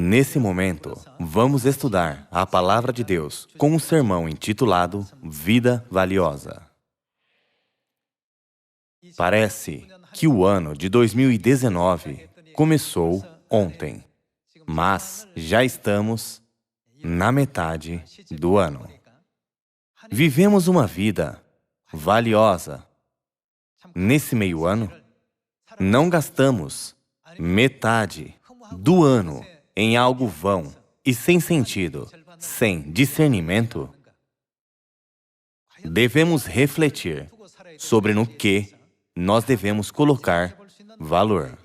Nesse momento, vamos estudar a Palavra de Deus com um sermão intitulado Vida Valiosa. Parece que o ano de 2019 começou ontem, mas já estamos na metade do ano. Vivemos uma vida valiosa. Nesse meio ano, não gastamos metade do ano em algo vão e sem sentido, sem discernimento. Devemos refletir sobre no que nós devemos colocar valor.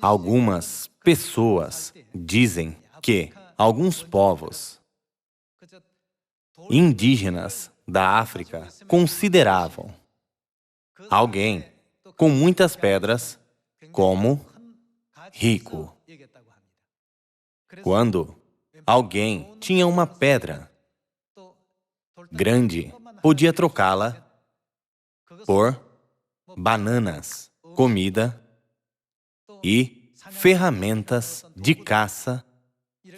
Algumas pessoas dizem que alguns povos indígenas da África consideravam alguém com muitas pedras como rico. Quando alguém tinha uma pedra grande, podia trocá-la por bananas, comida e ferramentas de caça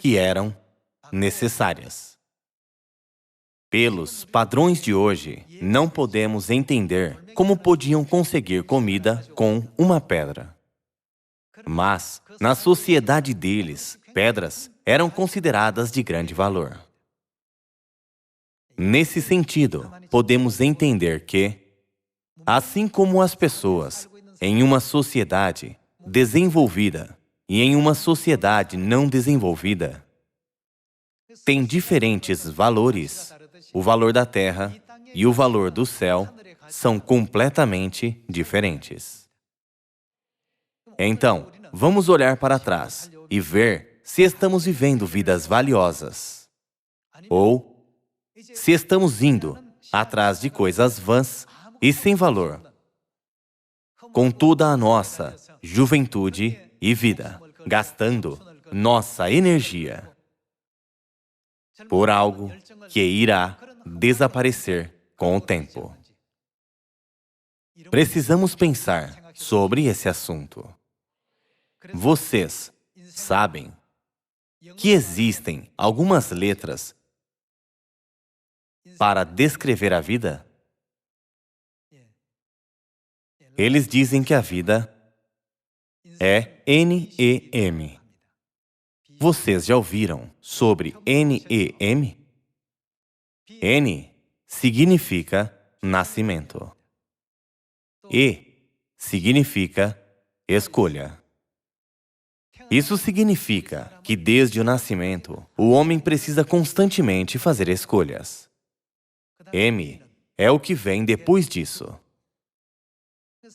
que eram necessárias. Pelos padrões de hoje, não podemos entender como podiam conseguir comida com uma pedra. Mas, na sociedade deles, pedras eram consideradas de grande valor. Nesse sentido, podemos entender que, assim como as pessoas em uma sociedade desenvolvida e em uma sociedade não desenvolvida têm diferentes valores, o valor da terra e o valor do céu são completamente diferentes. Então, vamos olhar para trás e ver se estamos vivendo vidas valiosas ou se estamos indo atrás de coisas vãs e sem valor, com toda a nossa juventude e vida, gastando nossa energia por algo que irá desaparecer com o tempo. Precisamos pensar sobre esse assunto. Vocês sabem que existem algumas letras para descrever a vida? Eles dizem que a vida é NEM. Vocês já ouviram sobre NEM? N significa nascimento. E significa escolha. Isso significa que desde o nascimento, o homem precisa constantemente fazer escolhas. M é o que vem depois disso.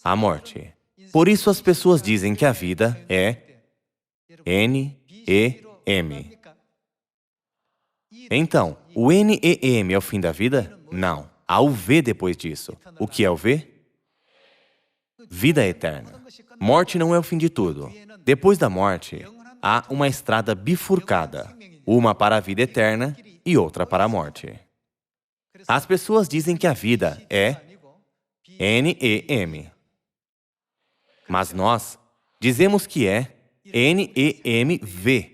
A morte. Por isso as pessoas dizem que a vida é NEM. Então, o NEM é o fim da vida? Não. Há o V depois disso. O que é o V? Vida eterna. Morte não é o fim de tudo. Depois da morte, há uma estrada bifurcada, uma para a vida eterna e outra para a morte. As pessoas dizem que a vida é NEM. Mas nós dizemos que é NEMV.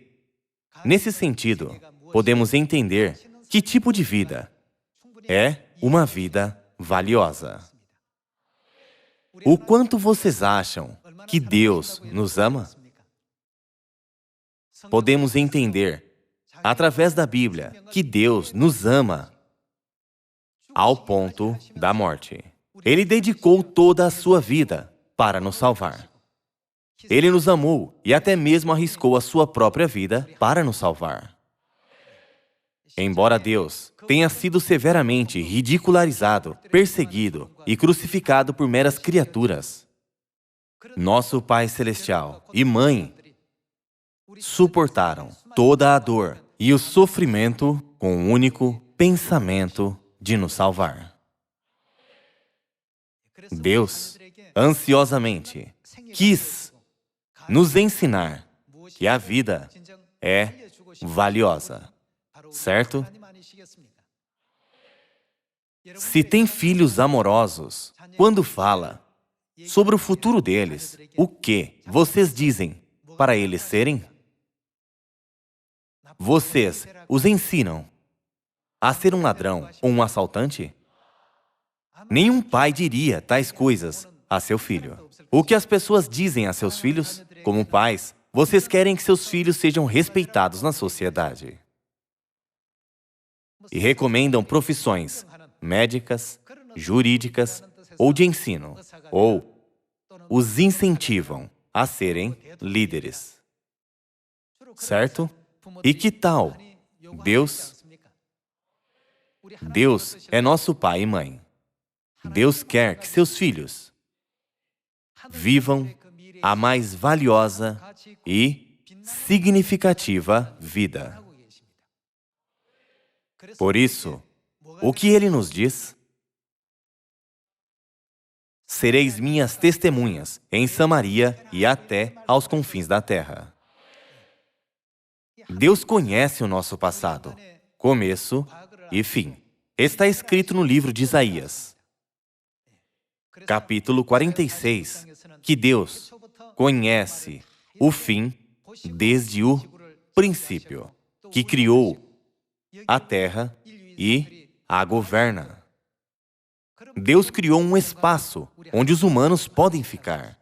Nesse sentido, podemos entender que tipo de vida é uma vida valiosa. O quanto vocês acham que Deus nos ama? Podemos entender, através da Bíblia, que Deus nos ama ao ponto da morte. Ele dedicou toda a sua vida para nos salvar. Ele nos amou e até mesmo arriscou a sua própria vida para nos salvar. Embora Deus tenha sido severamente ridicularizado, perseguido e crucificado por meras criaturas, nosso Pai Celestial e Mãe suportaram toda a dor e o sofrimento com o único pensamento de nos salvar. Deus, ansiosamente, quis nos ensinar que a vida é valiosa, certo? Se tem filhos amorosos, quando fala sobre o futuro deles, o que vocês dizem para eles serem? Vocês os ensinam a ser um ladrão ou um assaltante? Nenhum pai diria tais coisas a seu filho. O que as pessoas dizem a seus filhos? Como pais, vocês querem que seus filhos sejam respeitados na sociedade. E recomendam profissões médicas, jurídicas ou de ensino, ou os incentivam a serem líderes. Certo? E que tal Deus? Deus é nosso pai e mãe. Deus quer que seus filhos vivam a mais valiosa e significativa vida. Por isso, o que Ele nos diz? Sereis minhas testemunhas em Samaria e até aos confins da terra. Deus conhece o nosso passado, começo e fim. Está escrito no livro de Isaías, capítulo 46, que Deus conhece o fim desde o princípio, que criou a terra e a governa. Deus criou um espaço onde os humanos podem ficar.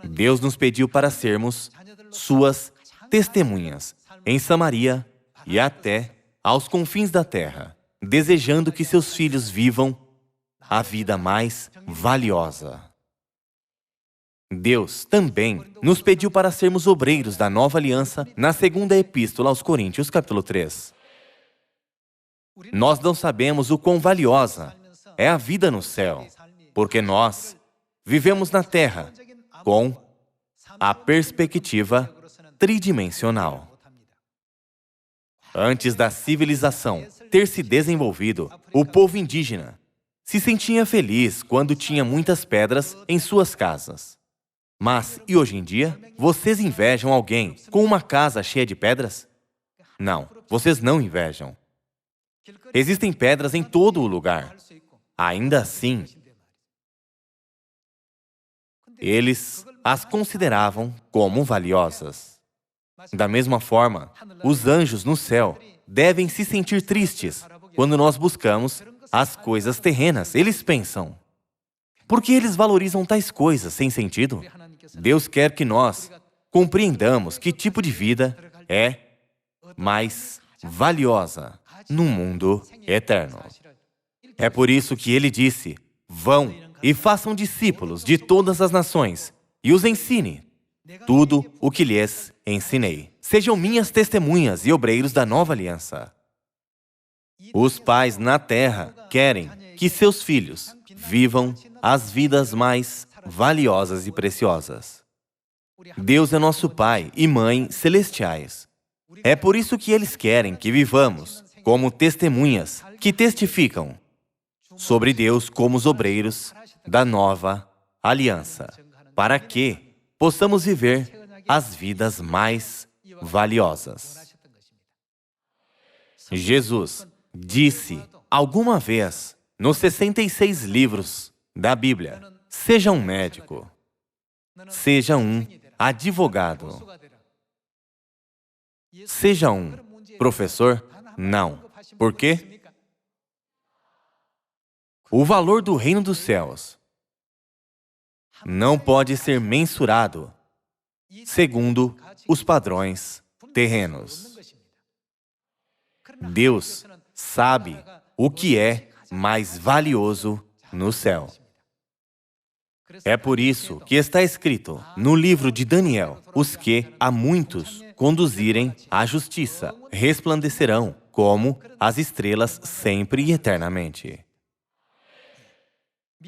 Deus nos pediu para sermos suas testemunhas em Samaria e até aos confins da terra, desejando que seus filhos vivam a vida mais valiosa. Deus também nos pediu para sermos obreiros da nova aliança na segunda epístola aos Coríntios, capítulo 3. Nós não sabemos o quão valiosa é a vida no céu, porque nós vivemos na terra com a perspectiva tridimensional. Antes da civilização ter se desenvolvido, o povo indígena se sentia feliz quando tinha muitas pedras em suas casas. Mas, e hoje em dia, vocês invejam alguém com uma casa cheia de pedras? Não, vocês não invejam. Existem pedras em todo o lugar. Ainda assim, eles as consideravam como valiosas. Da mesma forma, os anjos no céu devem se sentir tristes quando nós buscamos as coisas terrenas. Eles pensam, por que eles valorizam tais coisas sem sentido? Deus quer que nós compreendamos que tipo de vida é mais valiosa no mundo eterno. É por isso que Ele disse, vão e façam discípulos de todas as nações e os ensine tudo o que lhes ensinei. Sejam minhas testemunhas e obreiros da nova aliança. Os pais na terra querem que seus filhos vivam as vidas mais valiosas e preciosas. Deus é nosso Pai e Mãe celestiais. É por isso que eles querem que vivamos como testemunhas que testificam sobre Deus como os obreiros da nova aliança, para que possamos viver as vidas mais valiosas. Jesus disse alguma vez nos 66 livros da Bíblia, seja um médico, seja um advogado, seja um professor, não. Por quê? O valor do reino dos céus não pode ser mensurado segundo os padrões terrenos. Deus sabe o que é mais valioso no céu. É por isso que está escrito no livro de Daniel, os que a muitos conduzirem à justiça resplandecerão como as estrelas sempre e eternamente.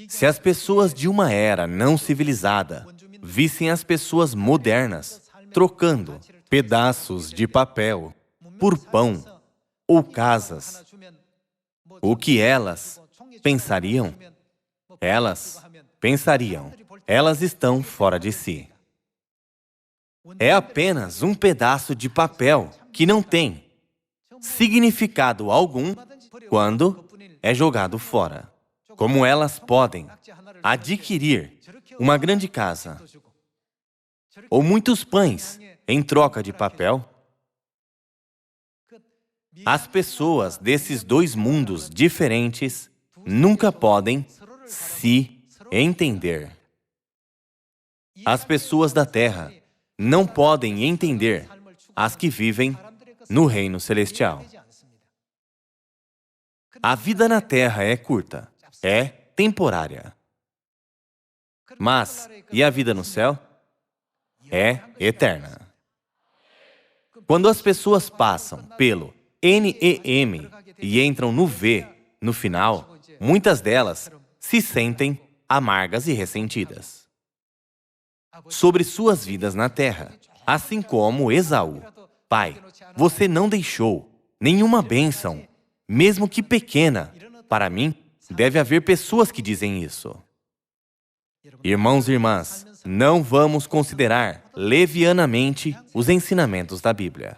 Se as pessoas de uma era não civilizada vissem as pessoas modernas trocando pedaços de papel por pão ou casas, o que elas pensariam? Elas pensariam, elas estão fora de si. É apenas um pedaço de papel que não tem significado algum quando é jogado fora. Como elas podem adquirir uma grande casa ou muitos pães em troca de papel? As pessoas desses dois mundos diferentes nunca podem se entender. As pessoas da Terra não podem entender as que vivem no reino celestial. A vida na Terra é curta, é temporária. Mas, e a vida no céu? É eterna. Quando as pessoas passam pelo NEM e entram no V no final, muitas delas se sentem amargas e ressentidas sobre suas vidas na terra, assim como Esaú. Pai, você não deixou nenhuma bênção, mesmo que pequena. Para mim, deve haver pessoas que dizem isso. Irmãos e irmãs, não vamos considerar levianamente os ensinamentos da Bíblia.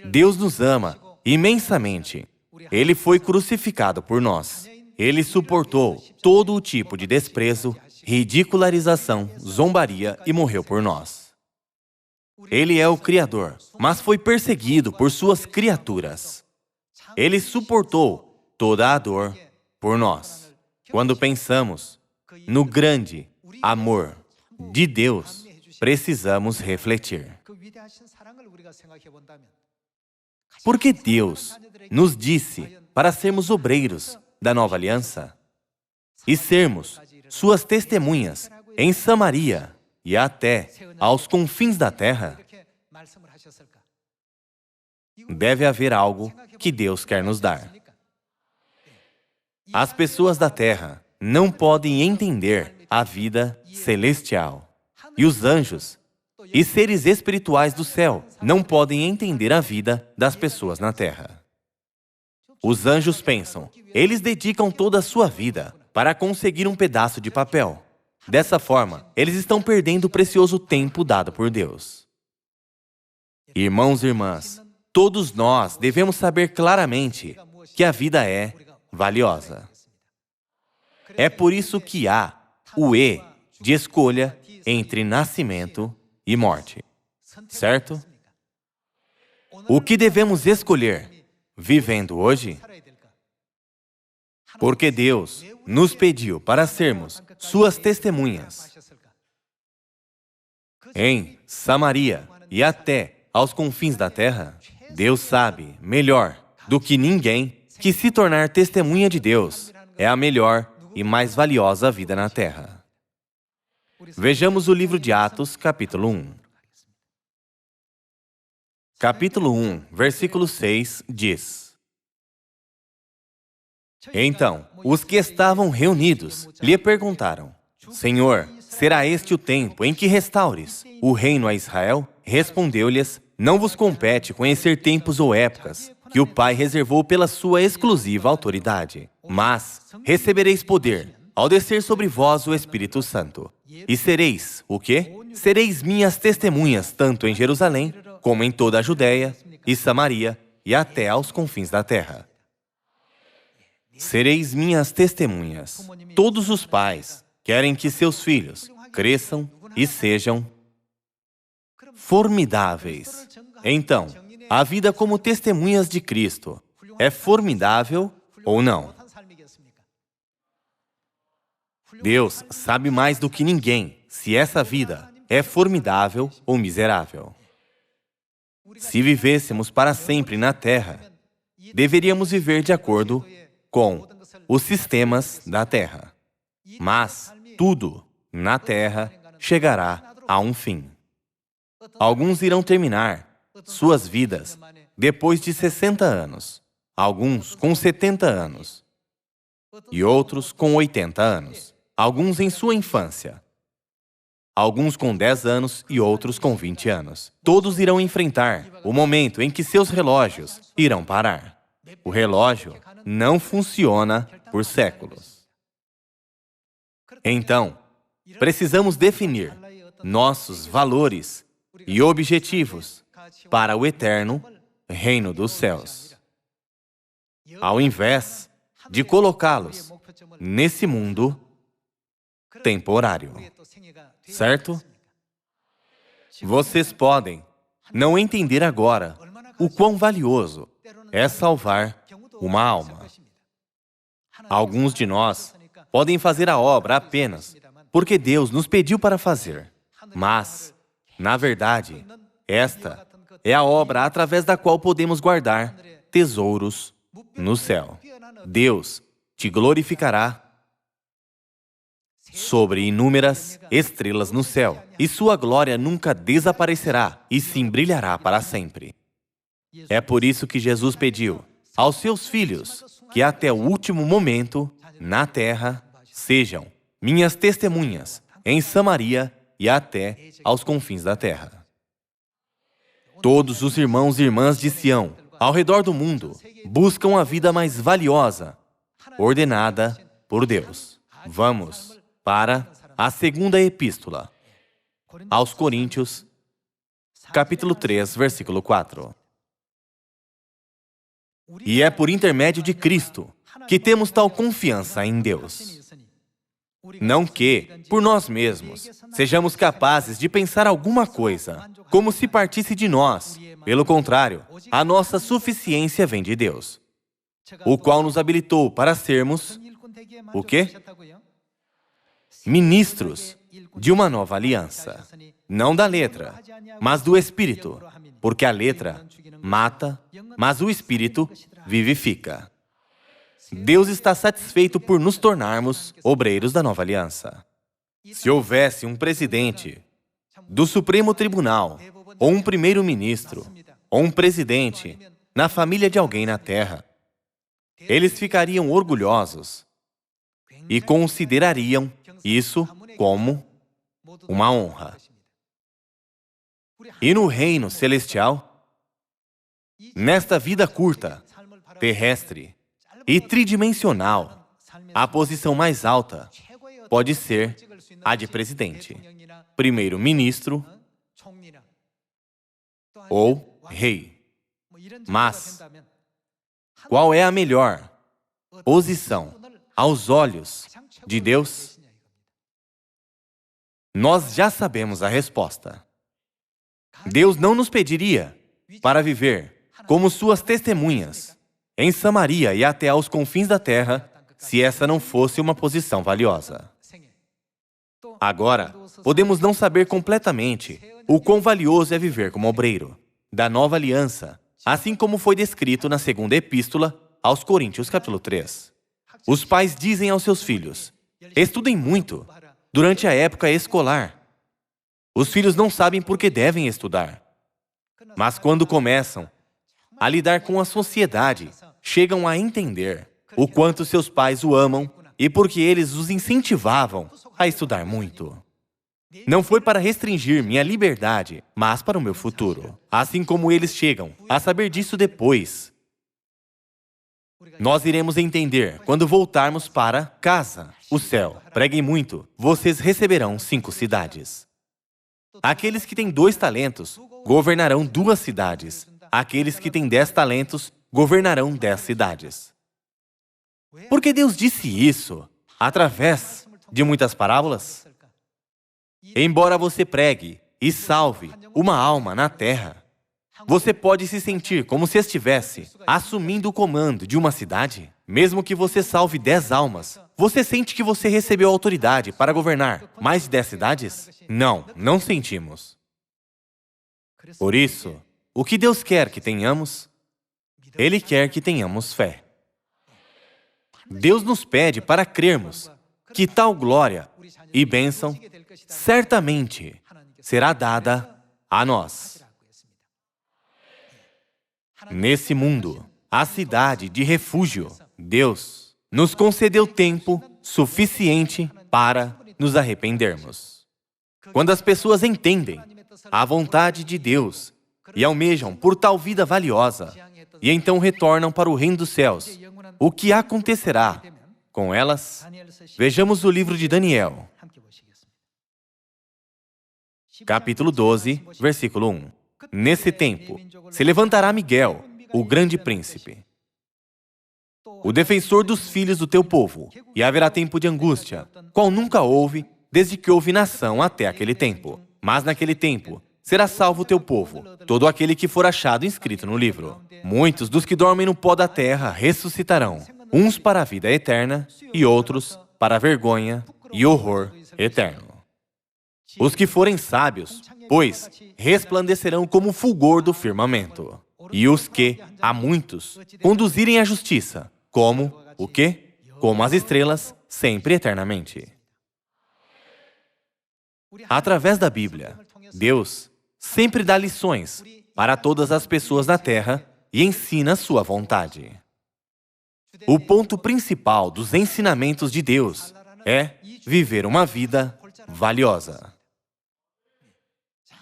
Deus nos ama imensamente. Ele foi crucificado por nós. Ele suportou todo o tipo de desprezo, ridicularização, zombaria e morreu por nós. Ele é o Criador, mas foi perseguido por suas criaturas. Ele suportou toda a dor por nós. Quando pensamos no grande amor de Deus, precisamos refletir. Porque Deus nos disse para sermos obreiros da nova aliança e sermos suas testemunhas em Samaria e até aos confins da terra. Deve haver algo que Deus quer nos dar. As pessoas da terra não podem entender a vida celestial. E os anjos e seres espirituais do céu não podem entender a vida das pessoas na terra. Os anjos pensam, eles dedicam toda a sua vida para conseguir um pedaço de papel. Dessa forma, eles estão perdendo o precioso tempo dado por Deus. Irmãos e irmãs, todos nós devemos saber claramente que a vida é valiosa. É por isso que há o E de escolha entre nascimento e morte, certo? O que devemos escolher vivendo hoje? Porque Deus nos pediu para sermos suas testemunhas em Samaria e até aos confins da terra. Deus sabe melhor do que ninguém que se tornar testemunha de Deus é a melhor e mais valiosa vida na terra. Vejamos o livro de Atos, capítulo 1. Capítulo 1, versículo 6 diz: Então, os que estavam reunidos lhe perguntaram: Senhor, será este o tempo em que restaures o reino a Israel? Respondeu-lhes: Não vos compete conhecer tempos ou épocas que o Pai reservou pela sua exclusiva autoridade. Mas recebereis poder ao descer sobre vós o Espírito Santo. E sereis, o quê? Sereis minhas testemunhas, tanto em Jerusalém, como em toda a Judéia e Samaria, e até aos confins da terra. Sereis minhas testemunhas. Todos os pais querem que seus filhos cresçam e sejam formidáveis. Então, a vida como testemunhas de Cristo é formidável ou não? Deus sabe mais do que ninguém se essa vida é formidável ou miserável. Se vivêssemos para sempre na Terra, deveríamos viver de acordo com os sistemas da Terra. Mas tudo na Terra chegará a um fim. Alguns irão terminar suas vidas depois de 60 anos, alguns com 70 anos e outros com 80 anos. Alguns em sua infância, alguns com 10 anos e outros com 20 anos. Todos irão enfrentar o momento em que seus relógios irão parar. O relógio não funciona por séculos. Então, precisamos definir nossos valores e objetivos para o eterno reino dos céus, ao invés de colocá-los nesse mundo temporário, certo? Vocês podem não entender agora o quão valioso é salvar uma alma. Alguns de nós podem fazer a obra apenas porque Deus nos pediu para fazer. Mas, na verdade, esta é a obra através da qual podemos guardar tesouros no céu. Deus te glorificará sobre inúmeras estrelas no céu, e sua glória nunca desaparecerá, e sim brilhará para sempre. É por isso que Jesus pediu aos seus filhos que até o último momento, na terra, sejam minhas testemunhas em Samaria e até aos confins da terra. Todos os irmãos e irmãs de Sião, ao redor do mundo, buscam a vida mais valiosa, ordenada por Deus. Vamos para a segunda epístola aos Coríntios, capítulo 3, versículo 4. E é por intermédio de Cristo que temos tal confiança em Deus. Não que, por nós mesmos, sejamos capazes de pensar alguma coisa, como se partisse de nós. Pelo contrário, a nossa suficiência vem de Deus, o qual nos habilitou para sermos, o quê? Ministros de uma nova aliança. Não da letra, mas do Espírito, porque a letra mata, mas o Espírito vivifica. Deus está satisfeito por nos tornarmos obreiros da nova aliança. Se houvesse um presidente do Supremo Tribunal, ou um primeiro-ministro, ou um presidente na família de alguém na terra, eles ficariam orgulhosos e considerariam isso como uma honra. E no reino celestial, nesta vida curta, terrestre e tridimensional, a posição mais alta pode ser a de presidente, primeiro-ministro ou rei. Mas qual é a melhor posição aos olhos de Deus? Nós já sabemos a resposta. Deus não nos pediria para viver como suas testemunhas em Samaria e até aos confins da terra, se essa não fosse uma posição valiosa. Agora, podemos não saber completamente o quão valioso é viver como obreiro da nova aliança, assim como foi descrito na segunda epístola aos Coríntios, capítulo 3. Os pais dizem aos seus filhos: estudem muito durante a época escolar. Os filhos não sabem por que devem estudar. Mas quando começam a lidar com a sociedade, chegam a entender o quanto seus pais o amam e porque eles os incentivavam a estudar muito. Não foi para restringir minha liberdade, mas para o meu futuro. Assim como eles chegam a saber disso depois. Nós iremos entender quando voltarmos para casa, o céu. Preguem muito, vocês receberão 5 cidades. Aqueles que têm 2 talentos governarão 2 cidades. Aqueles que têm 10 talentos governarão 10 cidades. Por que Deus disse isso? Através de muitas parábolas? Embora você pregue e salve uma alma na terra, você pode se sentir como se estivesse assumindo o comando de uma cidade? Mesmo que você salve 10 almas, você sente que você recebeu autoridade para governar mais de 10 cidades? Não, não sentimos. Por isso, o que Deus quer que tenhamos? Ele quer que tenhamos fé. Deus nos pede para crermos que tal glória e bênção certamente será dada a nós. Nesse mundo, a cidade de refúgio, Deus nos concedeu tempo suficiente para nos arrependermos. Quando as pessoas entendem a vontade de Deus e almejam por tal vida valiosa, e então retornam para o reino dos céus, o que acontecerá com elas? Vejamos o livro de Daniel, capítulo 12, versículo 1. Nesse tempo, se levantará Miguel, o grande príncipe, o defensor dos filhos do teu povo, e haverá tempo de angústia, qual nunca houve, desde que houve nação até aquele tempo. Mas naquele tempo, será salvo o teu povo, todo aquele que for achado inscrito no livro. Muitos dos que dormem no pó da terra ressuscitarão, uns para a vida eterna e outros para a vergonha e horror eterno. Os que forem sábios, pois, resplandecerão como o fulgor do firmamento. E os que, a muitos, conduzirem à justiça, como, o quê? Como as estrelas, sempre eternamente. Através da Bíblia, Deus sempre dá lições para todas as pessoas da terra e ensina sua vontade. O ponto principal dos ensinamentos de Deus é viver uma vida valiosa.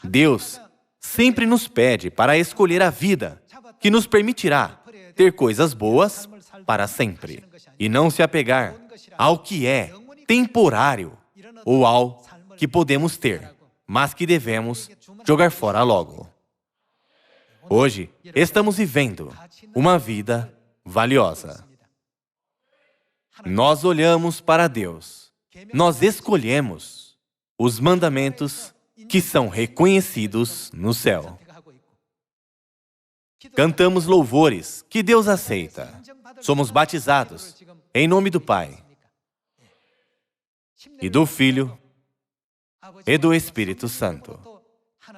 Deus sempre nos pede para escolher a vida que nos permitirá ter coisas boas para sempre e não se apegar ao que é temporário ou ao que podemos ter, mas que devemos jogar fora logo. Hoje, estamos vivendo uma vida valiosa. Nós olhamos para Deus. Nós escolhemos os mandamentos que são reconhecidos no céu. Cantamos louvores que Deus aceita. Somos batizados em nome do Pai e do Filho e do Espírito Santo.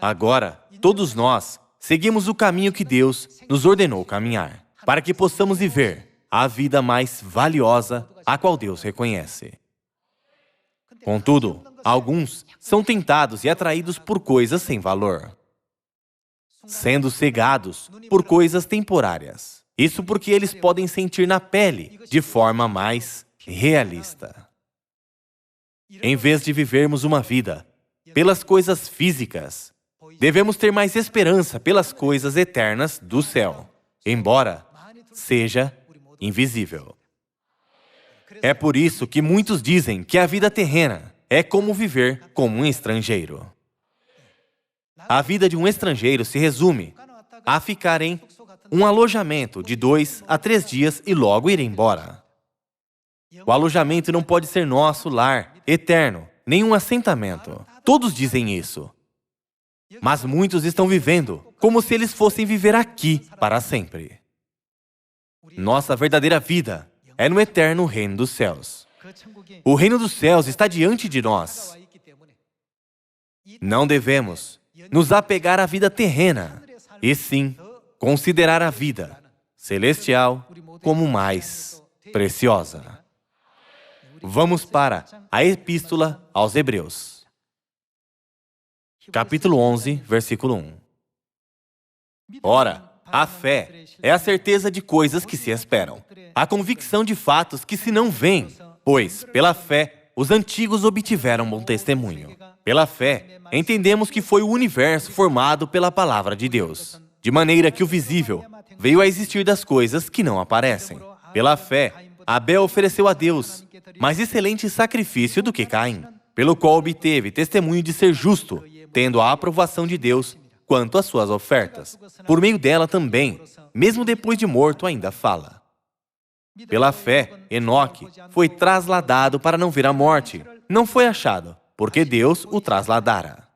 Agora, todos nós seguimos o caminho que Deus nos ordenou caminhar, para que possamos viver a vida mais valiosa a qual Deus reconhece. Contudo, alguns são tentados e atraídos por coisas sem valor, sendo cegados por coisas temporárias. Isso porque eles podem sentir na pele de forma mais realista. Em vez de vivermos uma vida pelas coisas físicas, devemos ter mais esperança pelas coisas eternas do céu, embora seja invisível. É por isso que muitos dizem que a vida terrena é como viver como um estrangeiro. A vida de um estrangeiro se resume a ficar em um alojamento de 2 a 3 dias e logo ir embora. O alojamento não pode ser nosso lar eterno, nem um assentamento. Todos dizem isso. Mas muitos estão vivendo como se eles fossem viver aqui para sempre. Nossa verdadeira vida é no eterno reino dos céus. O reino dos céus está diante de nós. Não devemos nos apegar à vida terrena, e sim considerar a vida celestial como mais preciosa. Vamos para a Epístola aos Hebreus. Capítulo 11, versículo 1. Ora, a fé é a certeza de coisas que se esperam, a convicção de fatos que se não veem, pois, pela fé, os antigos obtiveram bom testemunho. Pela fé, entendemos que foi o universo formado pela palavra de Deus, de maneira que o visível veio a existir das coisas que não aparecem. Pela fé, Abel ofereceu a Deus mais excelente sacrifício do que Caim, pelo qual obteve testemunho de ser justo, tendo a aprovação de Deus quanto às suas ofertas. Por meio dela também, mesmo depois de morto, ainda fala. Pela fé, Enoque foi trasladado para não ver a morte. Não foi achado, porque Deus o trasladara.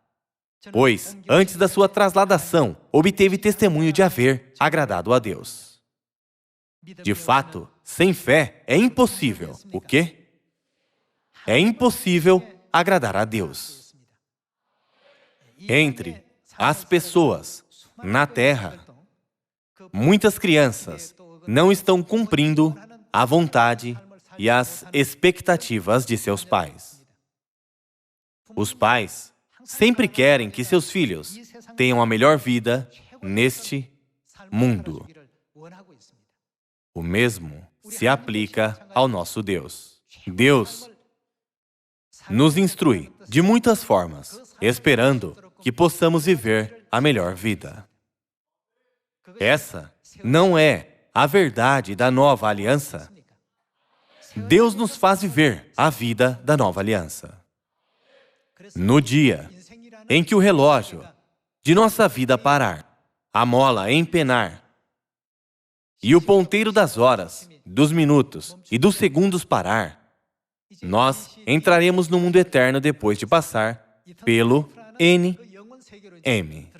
Pois, antes da sua trasladação, obteve testemunho de haver agradado a Deus. De fato, sem fé é impossível. O quê? É impossível agradar a Deus. Entre as pessoas na Terra, muitas crianças não estão cumprindo a vontade e as expectativas de seus pais. Os pais sempre querem que seus filhos tenham a melhor vida neste mundo. O mesmo se aplica ao nosso Deus. Deus nos instrui de muitas formas, esperando que possamos viver a melhor vida. Essa não é a verdade da nova aliança. Deus nos faz viver a vida da nova aliança. No dia em que o relógio de nossa vida parar, a mola empenar e o ponteiro das horas, dos minutos e dos segundos parar, nós entraremos no mundo eterno depois de passar pelo N M.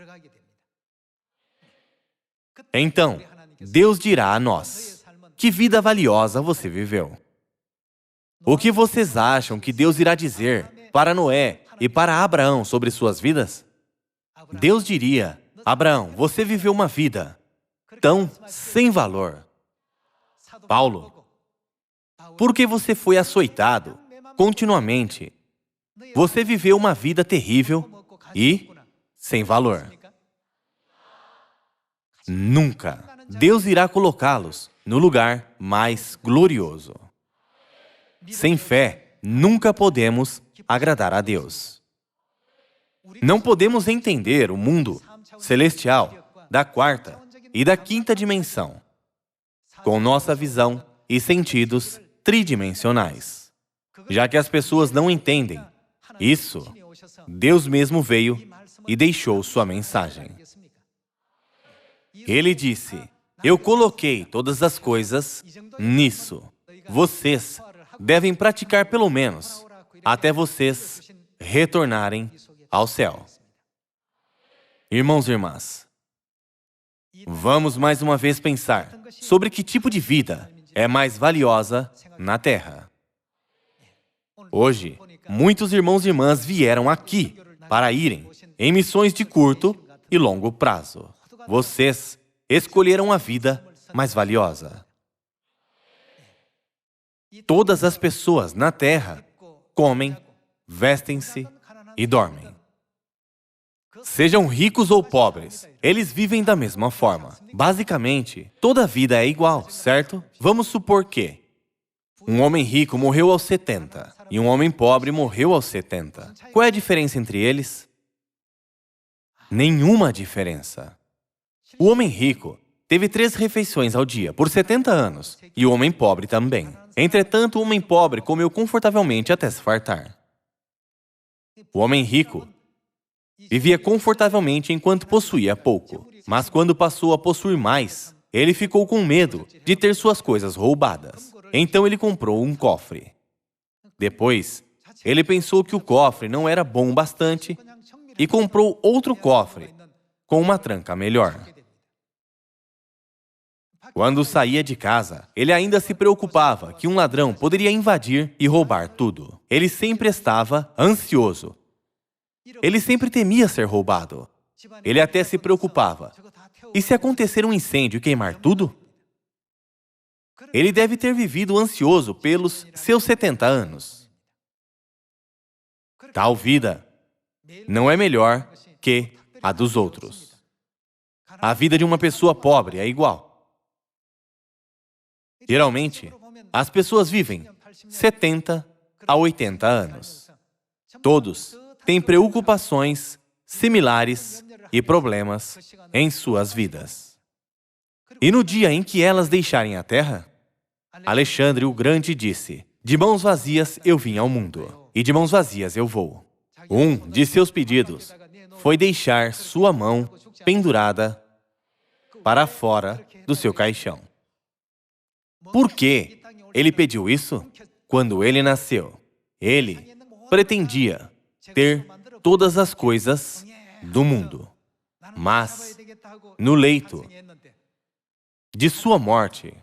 Então, Deus dirá a nós: que vida valiosa você viveu. O que vocês acham que Deus irá dizer para Noé e para Abraão sobre suas vidas? Deus diria: Abraão, você viveu uma vida tão sem valor. Paulo, porque você foi açoitado continuamente. Você viveu uma vida terrível e sem valor. Nunca Deus irá colocá-los no lugar mais glorioso. Sem fé, nunca podemos agradar a Deus. Não podemos entender o mundo celestial da quarta e da quinta dimensão com nossa visão e sentidos tridimensionais. Já que as pessoas não entendem isso, Deus mesmo veio e deixou sua mensagem. Ele disse: eu coloquei todas as coisas nisso. Vocês devem praticar pelo menos até vocês retornarem ao céu. Irmãos e irmãs, vamos mais uma vez pensar sobre que tipo de vida é mais valiosa na Terra. Hoje, muitos irmãos e irmãs vieram aqui para irem em missões de curto e longo prazo. Vocês escolheram a vida mais valiosa. Todas as pessoas na Terra comem, vestem-se e dormem. Sejam ricos ou pobres, eles vivem da mesma forma. Basicamente, toda a vida é igual, certo? Vamos supor que um homem rico morreu aos 70 e um homem pobre morreu aos 70. Qual é a diferença entre eles? Nenhuma diferença. O homem rico teve 3 refeições ao dia por 70 anos e o homem pobre também. Entretanto, o homem pobre comeu confortavelmente até se fartar. O homem rico vivia confortavelmente enquanto possuía pouco, mas quando passou a possuir mais, ele ficou com medo de ter suas coisas roubadas. Então ele comprou um cofre. Depois, ele pensou que o cofre não era bom o bastante e comprou outro cofre com uma tranca melhor. Quando saía de casa, ele ainda se preocupava que um ladrão poderia invadir e roubar tudo. Ele sempre estava ansioso. Ele sempre temia ser roubado. Ele até se preocupava: e se acontecer um incêndio e queimar tudo? Ele deve ter vivido ansioso pelos seus 70 anos. Tal vida não é melhor que a dos outros. A vida de uma pessoa pobre é igual. Geralmente, as pessoas vivem 70 a 80 anos. Todos têm preocupações similares e problemas em suas vidas. E no dia em que elas deixarem a Terra, Alexandre o Grande disse: de mãos vazias eu vim ao mundo, e de mãos vazias eu vou. Um de seus pedidos foi deixar sua mão pendurada para fora do seu caixão. Por que ele pediu isso? Quando ele nasceu, ele pretendia ter todas as coisas do mundo. Mas, no leito de sua morte,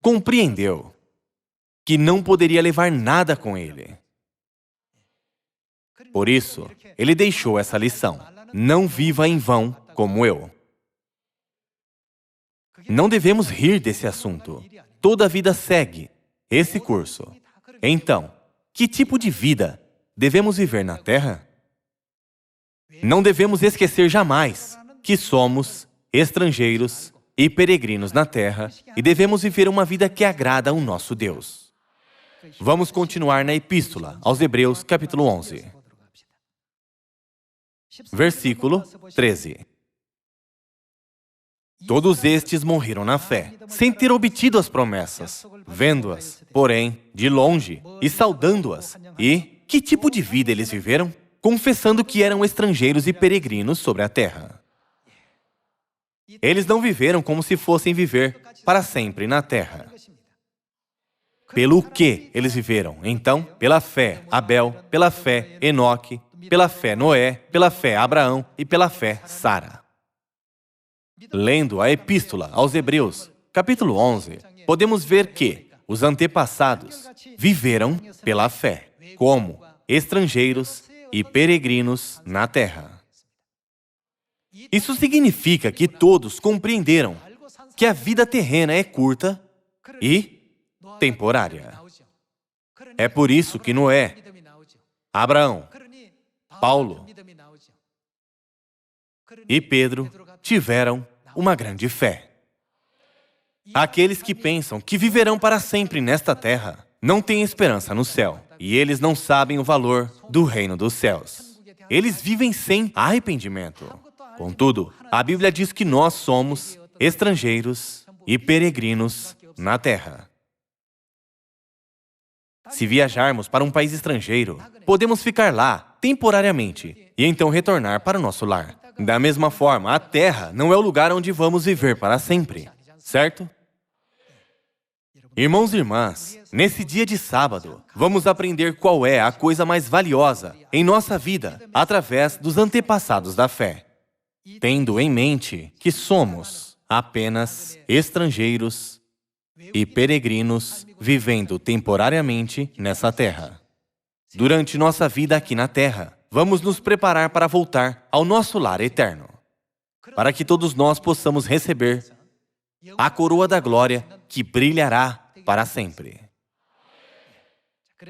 compreendeu que não poderia levar nada com ele. Por isso, ele deixou essa lição: não viva em vão como eu. Não devemos rir desse assunto. Toda a vida segue esse curso. Então, que tipo de vida devemos viver na Terra? Não devemos esquecer jamais que somos estrangeiros e peregrinos na Terra e devemos viver uma vida que agrada ao nosso Deus. Vamos continuar na Epístola aos Hebreus, capítulo 11. Versículo 13. Todos estes morreram na fé, sem ter obtido as promessas, vendo-as, porém, de longe, e saudando-as. E que tipo de vida eles viveram? Confessando que eram estrangeiros e peregrinos sobre a terra. Eles não viveram como se fossem viver para sempre na terra. Pelo que eles viveram? Então, pela fé, Abel, pela fé, Enoque, pela fé Noé, pela fé Abraão e pela fé Sara. Lendo a Epístola aos Hebreus, capítulo 11, podemos ver que os antepassados viveram pela fé, como estrangeiros e peregrinos na terra. Isso significa que todos compreenderam que a vida terrena é curta e temporária. É por isso que Noé, Abraão, Paulo e Pedro tiveram uma grande fé. Aqueles que pensam que viverão para sempre nesta terra não têm esperança no céu, e eles não sabem o valor do reino dos céus. Eles vivem sem arrependimento. Contudo, a Bíblia diz que nós somos estrangeiros e peregrinos na terra. Se viajarmos para um país estrangeiro, podemos ficar lá temporariamente e então retornar para o nosso lar. Da mesma forma, a terra não é o lugar onde vamos viver para sempre, certo? Irmãos e irmãs, nesse dia de sábado, vamos aprender qual é a coisa mais valiosa em nossa vida através dos antepassados da fé, tendo em mente que somos apenas estrangeiros e peregrinos vivendo temporariamente nessa terra. Durante nossa vida aqui na terra, vamos nos preparar para voltar ao nosso lar eterno, para que todos nós possamos receber a coroa da glória que brilhará para sempre.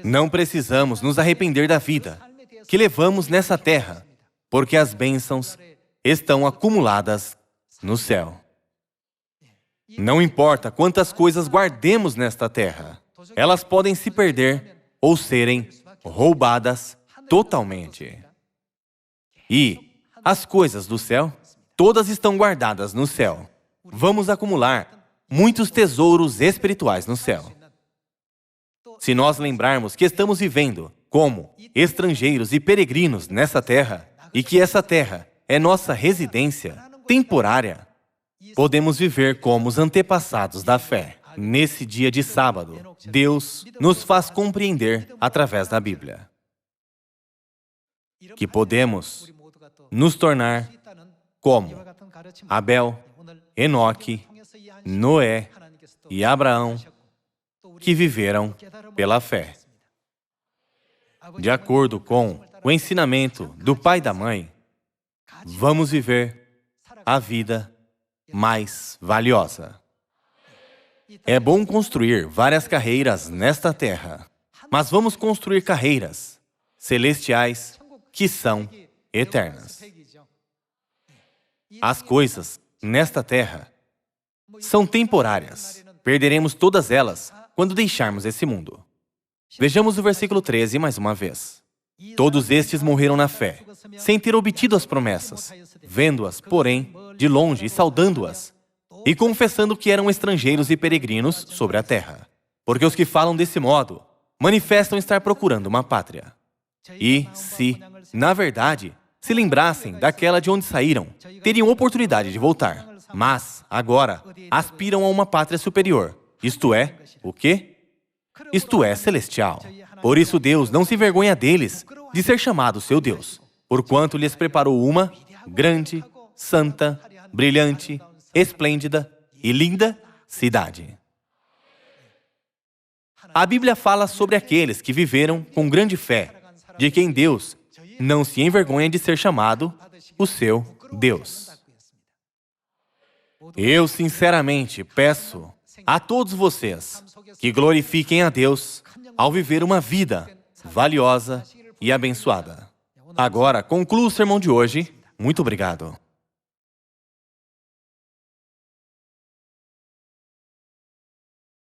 Não precisamos nos arrepender da vida que levamos nessa terra, porque as bênçãos estão acumuladas no céu. Não importa quantas coisas guardemos nesta terra, elas podem se perder ou serem roubadas totalmente. E as coisas do céu, todas estão guardadas no céu. Vamos acumular muitos tesouros espirituais no céu. Se nós lembrarmos que estamos vivendo como estrangeiros e peregrinos nessa terra, e que essa terra é nossa residência temporária, podemos viver como os antepassados da fé. Nesse dia de sábado, Deus nos faz compreender, através da Bíblia, que podemos nos tornar como Abel, Enoque, Noé e Abraão, que viveram pela fé. De acordo com o ensinamento do pai e da mãe, vamos viver a vida mais valiosa. É bom construir várias carreiras nesta terra, mas vamos construir carreiras celestiais que são eternas. As coisas nesta terra são temporárias. Perderemos todas elas quando deixarmos esse mundo. Vejamos o versículo 13 mais uma vez. Todos estes morreram na fé, sem ter obtido as promessas, vendo-as, porém, de longe e saudando-as, e confessando que eram estrangeiros e peregrinos sobre a terra. Porque os que falam desse modo manifestam estar procurando uma pátria. E se, na verdade, se lembrassem daquela de onde saíram, teriam oportunidade de voltar. Mas, agora, aspiram a uma pátria superior. Isto é, o quê? Isto é, celestial. Por isso Deus não se envergonha deles de ser chamado seu Deus, porquanto lhes preparou uma grande, santa, brilhante, esplêndida e linda cidade. A Bíblia fala sobre aqueles que viveram com grande fé, de quem Deus não se envergonha de ser chamado o seu Deus. Eu sinceramente peço a todos vocês que glorifiquem a Deus ao viver uma vida valiosa e abençoada. Agora, concluo o sermão de hoje. Muito obrigado.